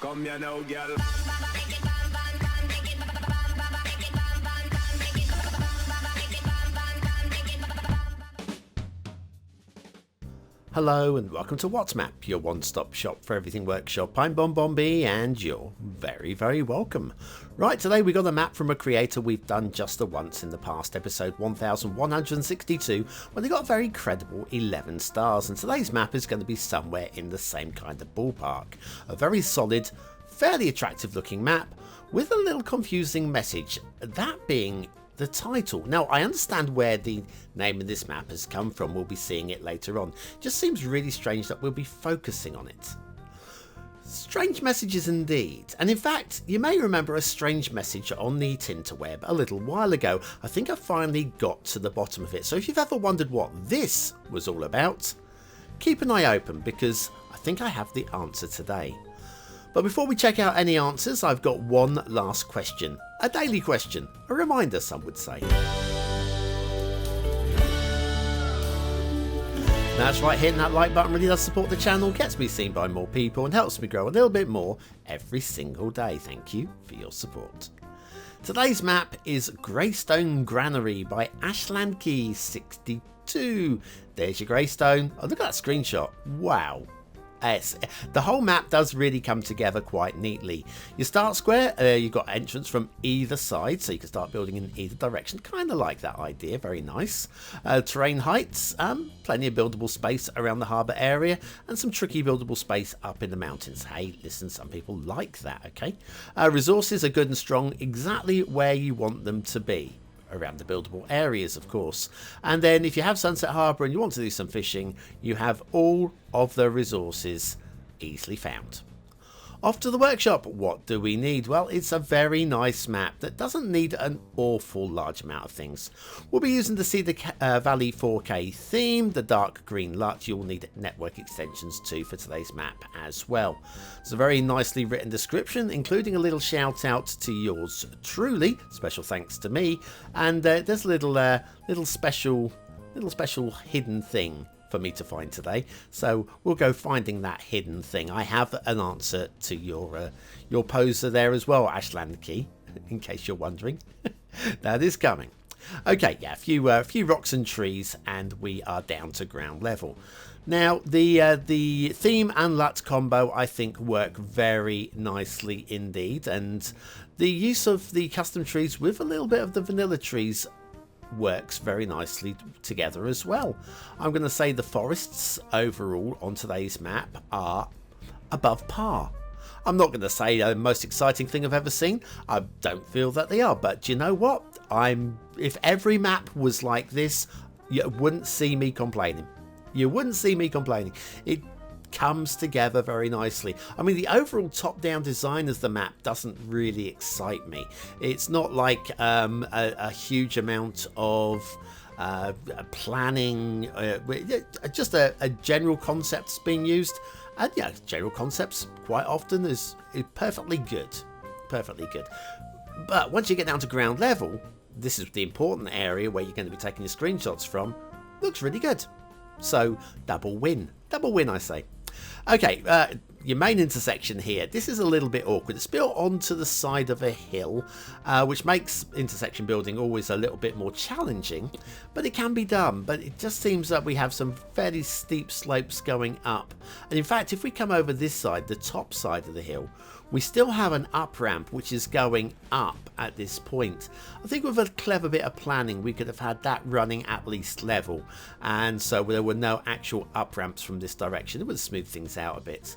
Come here now, girl. Hello and welcome to WhatsMap, your one-stop shop for everything workshop. I'm BonBonB and you're very, very welcome. Right, today we got a map from a creator we've done just the once in the past, episode 1162, when they got a very credible 11 stars, and today's map is going to be somewhere in the same kind of ballpark. A very solid, fairly attractive looking map with a little confusing message, that being the title. Now, I understand where the name of this map has come from. We'll be seeing it later on. Just seems really strange that we'll be focusing on it. Strange messages indeed. And in fact, you may remember a strange message on the Tinterweb a little while ago. I think I finally got to the bottom of it. So if you've ever wondered what this was all about, keep an eye open because I think I have the answer today. But before we check out any answers, I've got one last question. A daily question. A reminder, some would say. That's right, hitting that like button really does support the channel, gets me seen by more people and helps me grow a little bit more every single day. Thank you for your support. Today's map is Graystone Granary by Ashlandkey62. There's your Graystone. Oh, look at that screenshot. Wow. Yes, the whole map does really come together quite neatly. Your start square, you've got entrance from either side, so you can start building in either direction. Kind of like that idea, very nice. Terrain heights, plenty of buildable space around the harbour area, and some tricky buildable space up in the mountains. Hey, listen, some people like that, okay? Resources are good and strong, exactly where you want them to be. Around the buildable areas, of course. And then if you have Sunset Harbour and you want to do some fishing, you have all of the resources easily found. Off to the workshop. What do we need? Well, it's a very nice map that doesn't need an awful large amount of things. We'll be using the Cedar Valley 4K theme, the dark green LUT. You'll need network extensions too for today's map as well. It's a very nicely written description, including a little shout out to yours truly. Special thanks to me. And there's a little special hidden thing for me to find today, so we'll go finding that hidden thing. I have an answer to your poser there as well, Ashlandkey, in case you're wondering. That is coming. Okay, yeah, a few rocks and trees, and we are down to ground level. Now, the theme and LUT combo, I think, work very nicely indeed, and the use of the custom trees with a little bit of the vanilla trees works very nicely together as well. I'm going to say the forests overall on today's map are above par. I'm not going to say the most exciting thing I've ever seen. I don't feel that they are, but do you know what? If every map was like this, you wouldn't see me complaining. You wouldn't see me complaining. It comes together very nicely. I mean, the overall top-down design of the map doesn't really excite me. It's not like a huge amount of planning, just a general concepts being used. And yeah, general concepts quite often is perfectly good. Perfectly good. But once you get down to ground level, this is the important area where you're going to be taking your screenshots from, looks really good. So, double win. Double win, I say. Okay, your main intersection here. This is a little bit awkward. It's built onto the side of a hill, which makes intersection building always a little bit more challenging, but it can be done. But it just seems that we have some fairly steep slopes going up. And in fact, if we come over this side, the top side of the hill, we still have an up ramp which is going up at this point. I think with a clever bit of planning we could have had that running at least level, and so there were no actual up ramps from this direction. It would smooth things out a bit.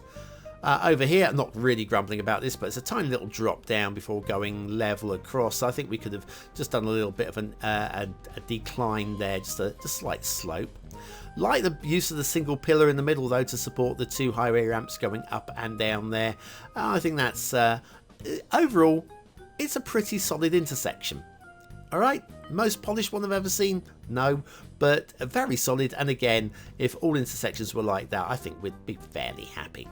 Over here, I'm not really grumbling about this, but it's a tiny little drop down before going level across. I think we could have just done a little bit of a decline there, just a slight slope. Like the use of the single pillar in the middle though to support the two highway ramps going up and down there. I think that's overall it's a pretty solid intersection. Alright, most polished one I've ever seen? No, but very solid, and again, if all intersections were like that, I think we'd be fairly happy.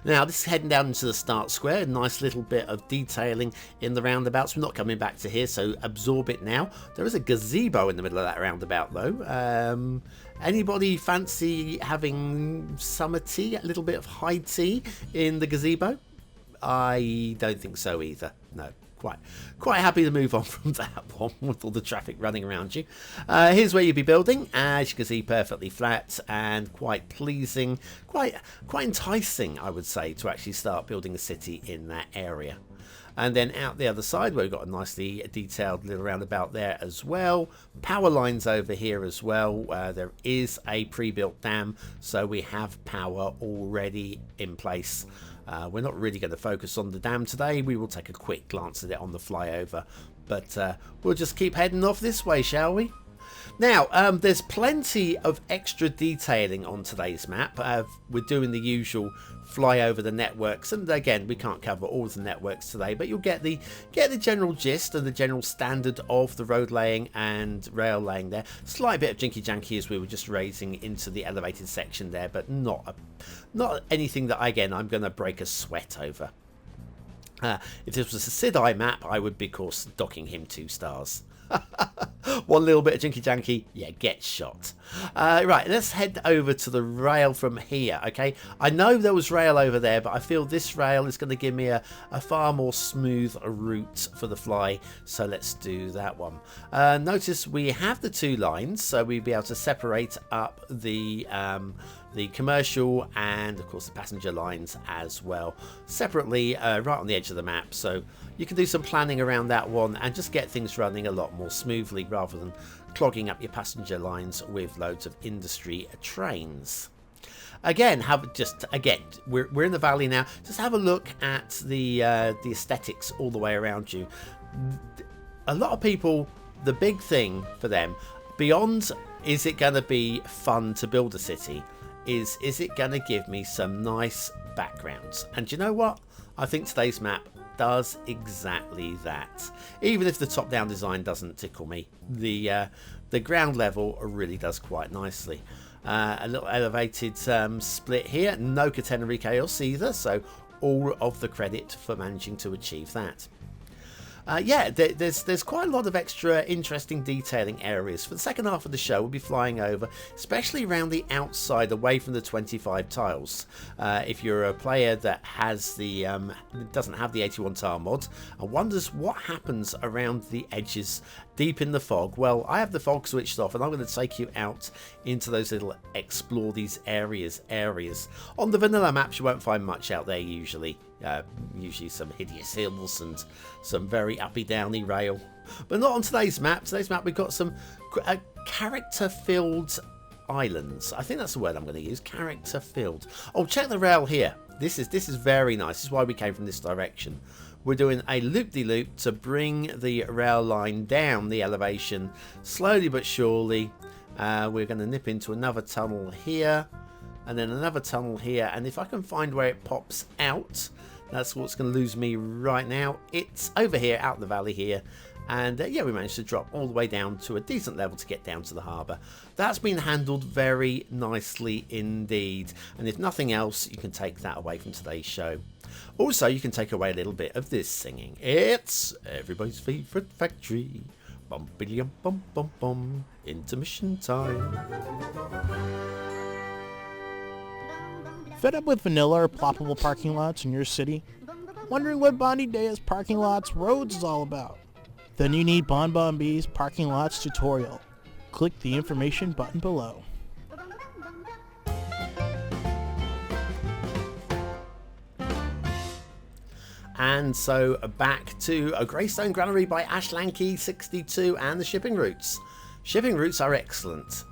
Now this is heading down into the start square, a nice little bit of detailing in the roundabouts. We're not coming back to here, so absorb it now. There is a gazebo in the middle of that roundabout though. Anybody fancy having summer tea, a little bit of high tea in the gazebo? I don't think so either, no. Quite happy to move on from that one with all the traffic running around you. Here's where you'll be building. As you can see, perfectly flat and quite pleasing, quite enticing, I would say, to actually start building a city in that area. And then out the other side, where we've got a nicely detailed little roundabout there as well. Power lines over here as well. There is a pre-built dam, so we have power already in place. We're not really going to focus on the dam today. We will take a quick glance at it on the flyover, but we'll just keep heading off this way, shall we? Now, there's plenty of extra detailing on today's map. We're doing the usual fly over the networks, and again, we can't cover all of the networks today, but you'll get the general gist and the general standard of the road laying and rail laying there. Slight bit of jinky janky as we were just raising into the elevated section there, but not anything that again I'm going to break a sweat over. If this was a Sidai map, I would be, of course, docking him 2 stars. One little bit of jinky janky, yeah, get shot. Right, let's head over to the rail from here. Okay, I know there was rail over there, but I feel this rail is going to give me a far more smooth route for the fly, so let's do that one. Notice we have the 2 lines, so we'll be able to separate up the commercial and of course the passenger lines as well separately, right on the edge of the map, so you can do some planning around that one and just get things running a lot more smoothly rather than clogging up your passenger lines with loads of industry trains. Again, we're in the valley now. Just have a look at the aesthetics all the way around you. A lot of people, the big thing for them, beyond is it going to be fun to build a city, is it going to give me some nice backgrounds? And you know what? I think today's map does exactly that. Even if the top-down design doesn't tickle me, the ground level really does quite nicely. A little elevated split here, no catenary chaos either, so all of the credit for managing to achieve that. Yeah, there's quite a lot of extra interesting detailing areas. For the second half of the show, we'll be flying over, especially around the outside, away from the 25 tiles. If you're a player that has doesn't have the 81 tile mod and wonders what happens around the edges deep in the fog, well, I have the fog switched off and I'm going to take you out into those little explore these areas. On the vanilla maps, you won't find much out there usually. Usually some hideous hills and some very uppy downy rail, but not on today's map. Today's map we've got some character filled islands. I think that's the word I'm going to use, character filled. Oh, check the rail here. This is very nice. This is why we came from this direction. We're doing a loop-de-loop to bring the rail line down the elevation slowly but surely. We're going to nip into another tunnel here and then another tunnel here, and if I can find where it pops out, that's what's going to lose me right now. It's over here, out the valley here, and yeah, we managed to drop all the way down to a decent level to get down to the harbour. That's been handled very nicely indeed, and if nothing else, you can take that away from today's show. Also, you can take away a little bit of this singing. It's everybody's favourite factory. Bum biddy bum bum bum. Intermission time. Fed up with vanilla or ploppable parking lots in your city? Wondering what Bonnie Day's Parking Lots Roads is all about? Then you need BonBonB's Parking Lots tutorial. Click the information button below. And so back to a Graystone Granary by Ashlanky62 and the shipping routes. Shipping routes are excellent.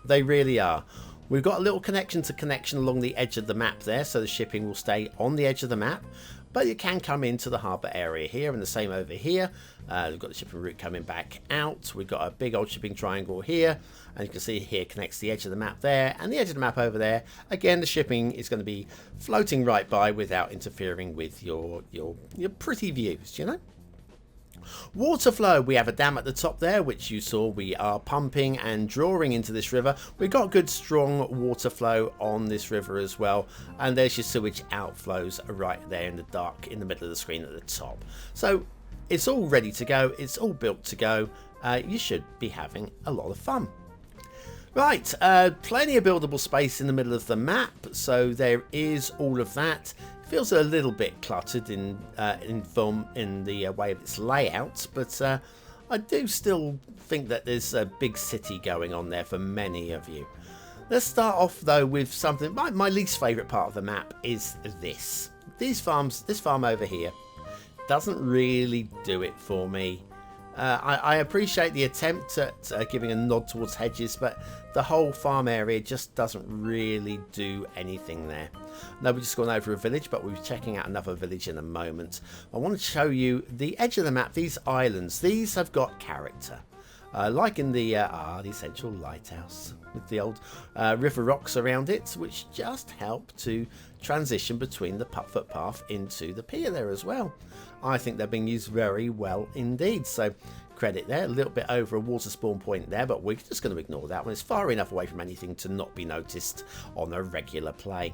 They really are. We've got a little connection along the edge of the map there, so the shipping will stay on the edge of the map, but you can come into the harbour area here, and the same over here. We've got the shipping route coming back out. We've got a big old shipping triangle here, and you can see here connects the edge of the map there, and the edge of the map over there. Again, the shipping is going to be floating right by without interfering with your pretty views, you know? Water flow, we have a dam at the top there, which you saw we are pumping and drawing into this river. We've got good strong water flow on this river as well, and there's your sewage outflows right there in the dark in the middle of the screen at the top. So it's all ready to go, it's all built to go. You should be having a lot of fun. Right, plenty of buildable space in the middle of the map, so there is all of that. Feels a little bit cluttered in the way of its layout, but I do still think that there's a big city going on there for many of you. Let's start off though with something. My least favourite part of the map is this. This farm over here doesn't really do it for me. I appreciate the attempt at giving a nod towards hedges, but the whole farm area just doesn't really do anything there. No, we've just gone over a village, but we'll be checking out another village in a moment. I want to show you the edge of the map, these islands. These have got character. Like in the essential lighthouse with the old river rocks around it, which just help to transition between the footpath into the pier there as well. I think they're being used very well indeed. So credit there, a little bit over a water spawn point there, but we're just going to ignore that one. It's far enough away from anything to not be noticed on a regular play.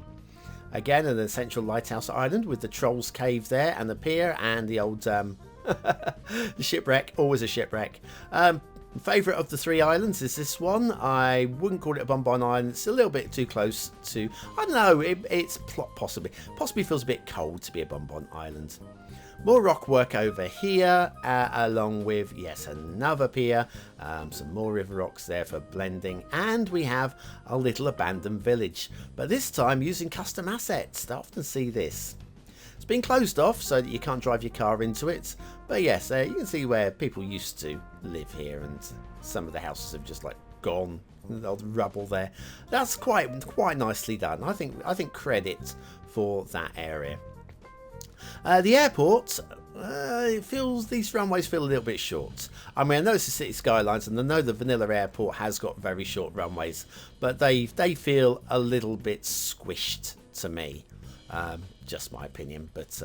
Again, an essential lighthouse island with the Troll's Cave there and the pier and the old the shipwreck, always a shipwreck. Favourite of the three islands is this one. I wouldn't call it a BonBonB island. It's a little bit too close to, I don't know, it's possibly feels a bit cold to be a BonBonB island. More rock work over here, along with, yes, another pier, some more river rocks there for blending, and we have a little abandoned village, but this time using custom assets. I often see this. It's been closed off so that you can't drive your car into it, but yes, you can see where people used to live here, and some of the houses have just like gone, the old rubble there. That's quite nicely done. I think credit for that area. The airport, these runways feel a little bit short. I mean, I know it's the Cities Skylines, and I know the vanilla airport has got very short runways, but they feel a little bit squished to me. Just my opinion, but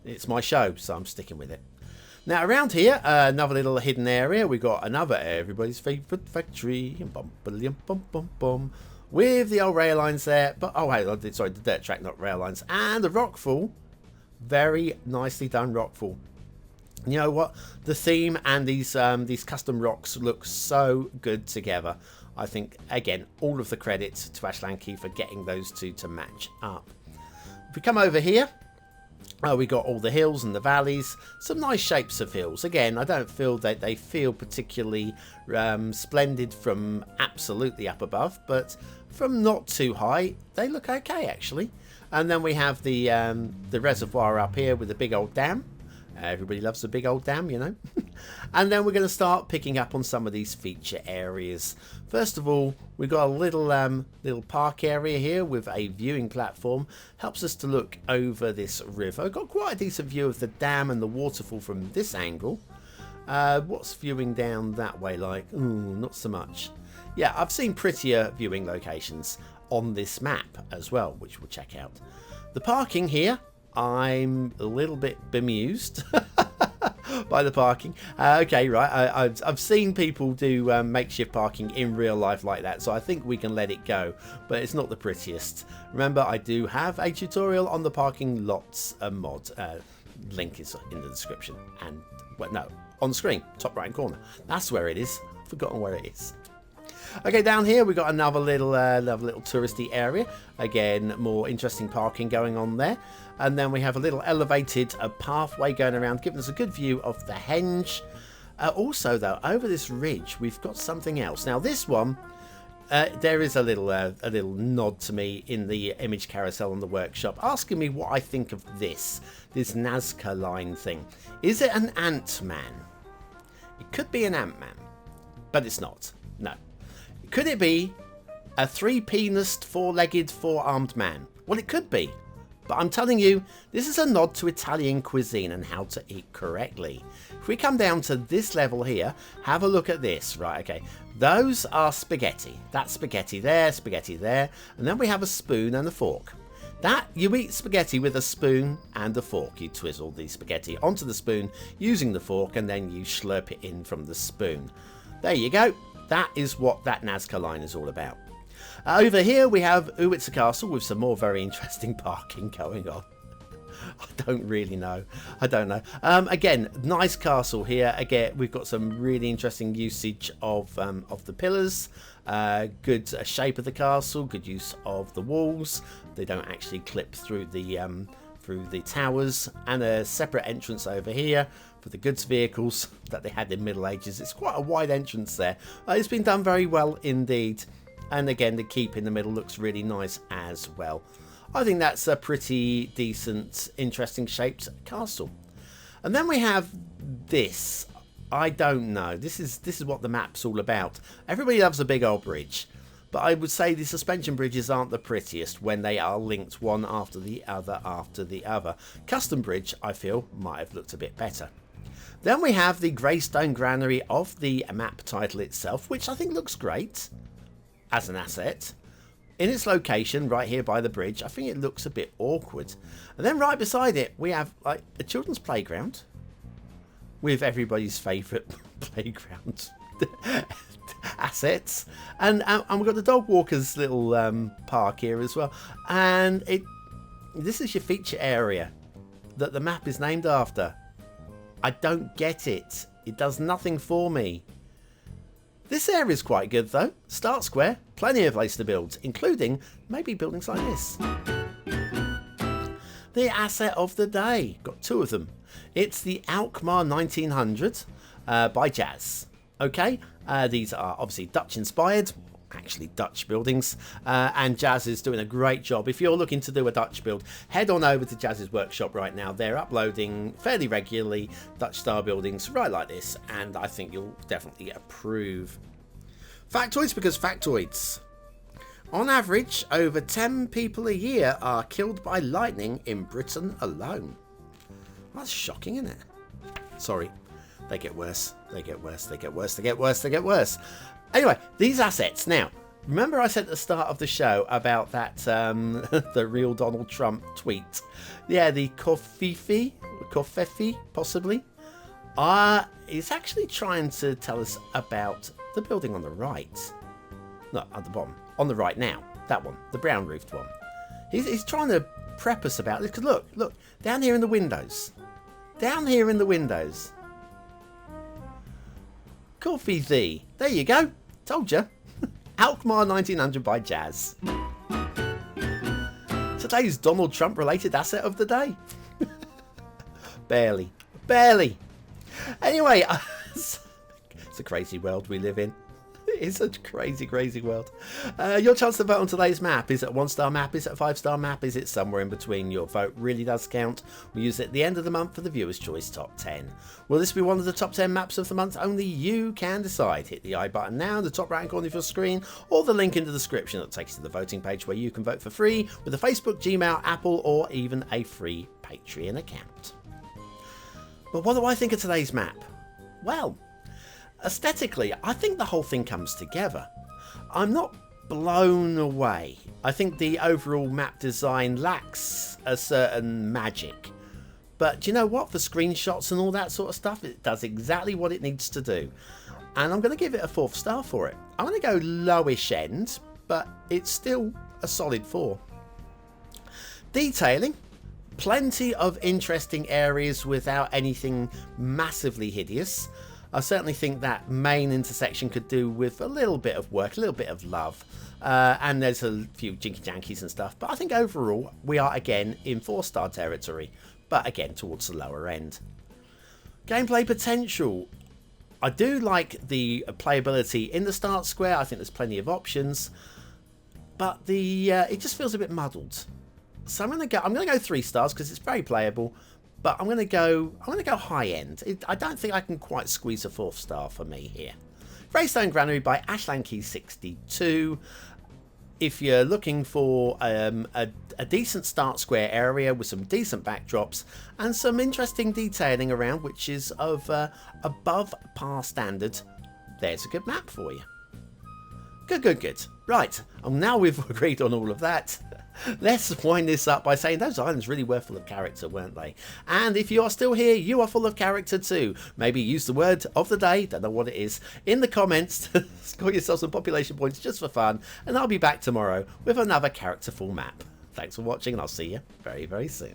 it's my show, so I'm sticking with it. Now around here, another little hidden area. We've got another everybody's favourite factory, with the old rail lines there. But oh, hey, sorry, the dirt track, not rail lines, and the rockfall. Very nicely done rockfall. You know what? The theme and these custom rocks look so good together. I think again, all of the credit to Ashlanki for getting those two to match up. If we come over here, we got all the hills and the valleys, some nice shapes of hills. Again, I don't feel that they feel particularly splendid from absolutely up above, but from not too high, they look okay actually. And then we have the reservoir up here with the big old dam. Everybody loves the big old dam, you know. And then we're going to start picking up on some of these feature areas. First of all, we've got a little park area here with a viewing platform. Helps us to look over this river. Got quite a decent view of the dam and the waterfall from this angle. What's viewing down that way like? Ooh, not so much. Yeah, I've seen prettier viewing locations on this map as well, which we'll check out. The parking here, I'm a little bit bemused by the parking. Okay, right, I've seen people do makeshift parking in real life like that, so I think we can let it go, but it's not the prettiest. Remember, I do have a tutorial on the parking lots mod. Link is in the description, and, well, no, on the screen, top right hand corner. That's where it is. I've forgotten where it is. Okay, down here we've got another little touristy area. Again, more interesting parking going on there. And then we have a little elevated pathway going around, giving us a good view of the henge. Also, though, over this ridge, we've got something else. Now, this one, there is a little nod to me in the image carousel on the workshop, asking me what I think of this Nazca line thing. Is it an Ant-Man? It could be an Ant-Man, but it's not. No. Could it be a three-penised, four-legged, four-armed man? Well, it could be. But I'm telling you, this is a nod to Italian cuisine and how to eat correctly. If we come down to this level here, have a look at this. Right, okay. Those are spaghetti. That's spaghetti there, and then we have a spoon and a fork. That, you eat spaghetti with a spoon and a fork. You twizzle the spaghetti onto the spoon using the fork, and then you slurp it in from the spoon. There you go. That is what that Nazca line is all about. Over here we have Uwitsa Castle with some more very interesting parking going on. I don't really know. I don't know. Again, nice castle here. Again, we've got some really interesting usage of the pillars. Good shape of the castle. Good use of the walls. They don't actually clip through the towers. And a separate entrance over here for the goods vehicles that they had in Middle Ages. It's quite a wide entrance there. It's been done very well indeed. And again, the keep in the middle looks really nice as well. I think that's a pretty decent, interesting shaped castle. And then we have this. I don't know. This is what the map's all about. Everybody loves a big old bridge, but I would say the suspension bridges aren't the prettiest when they are linked one after the other after the other. Custom bridge, I feel, might have looked a bit better. Then we have the Graystone Granary of the map title itself, which I think looks great as an asset. In its location, right here by the bridge, I think it looks a bit awkward. And then right beside it, we have like a children's playground with everybody's favourite playground assets. And we've got the dog walker's little park here as well. And this is your feature area that the map is named after. I don't get it. It does nothing for me. This area is quite good though. Start square, plenty of place to build, including maybe buildings like this. The asset of the day, got two of them. It's the Alkmaar 1900 by Jass. Okay, these are obviously Dutch inspired, actually Dutch buildings, and Jass is doing a great job. If you're looking to do a Dutch build, head on over to Jazz's workshop right now. They're uploading fairly regularly Dutch style buildings right like this, and I think you'll definitely approve. Factoids, because factoids. On average, over 10 people a year are killed by lightning in Britain alone. That's shocking, isn't it? Sorry, they get worse. They get worse. They get worse. They get worse. They get worse. Anyway, these assets. Now, remember I said at the start of the show about that, the real Donald Trump tweet? Yeah, the Covfefe, possibly. It's actually trying to tell us about the building on the right. No, at the bottom. On the right now. That one. The brown roofed one. He's trying to prep us about this. Because look. Down here in the windows. Down here in the windows. Coffee thee. There you go. Told you. Alkmaar 1900 by Jass. Today's Donald Trump related asset of the day. Barely. Anyway, it's a crazy world we live in. It's a crazy, crazy world. Your chance to vote on today's map. Is it a 1-star map? Is it a 5-star map? Is it somewhere in between? Your vote really does count. We use it at the end of the month for the Viewer's Choice Top 10. Will this be one of the top 10 maps of the month? Only you can decide. Hit the I button now in the top right corner of your screen, or the link in the description that takes you to the voting page where you can vote for free with a Facebook, Gmail, Apple, or even a free Patreon account. But what do I think of today's map? Well, aesthetically, I think the whole thing comes together. I'm not blown away. I think the overall map design lacks a certain magic. But do you know what? For screenshots and all that sort of stuff, it does exactly what it needs to do. And I'm going to give it a 4th star for it. I'm going to go lowish end, but it's still a solid 4. Detailing. Plenty of interesting areas without anything massively hideous. I certainly think that main intersection could do with a little bit of work, a little bit of love. And there's a few jinky jankies and stuff. But I think overall, we are again in 4-star territory. But again, towards the lower end. Gameplay potential. I do like the playability in the start square. I think there's plenty of options. But it just feels a bit muddled. So I'm gonna go 3 stars because it's very playable. But I'm gonna go high end. I don't think I can quite squeeze a 4th star for me here. Graystone Granary by Ashlanky62. If you're looking for a decent start square area with some decent backdrops and some interesting detailing around, which is of above par standard, there's a good map for you. Good. Right, now we've agreed on all of that. Let's wind this up by saying those islands really were full of character, weren't they? And if you are still here, you are full of character too. Maybe use the word of the day, don't know what it is, in the comments to score yourself some population points just for fun. And I'll be back tomorrow with another characterful map. Thanks for watching, and I'll see you very, very soon.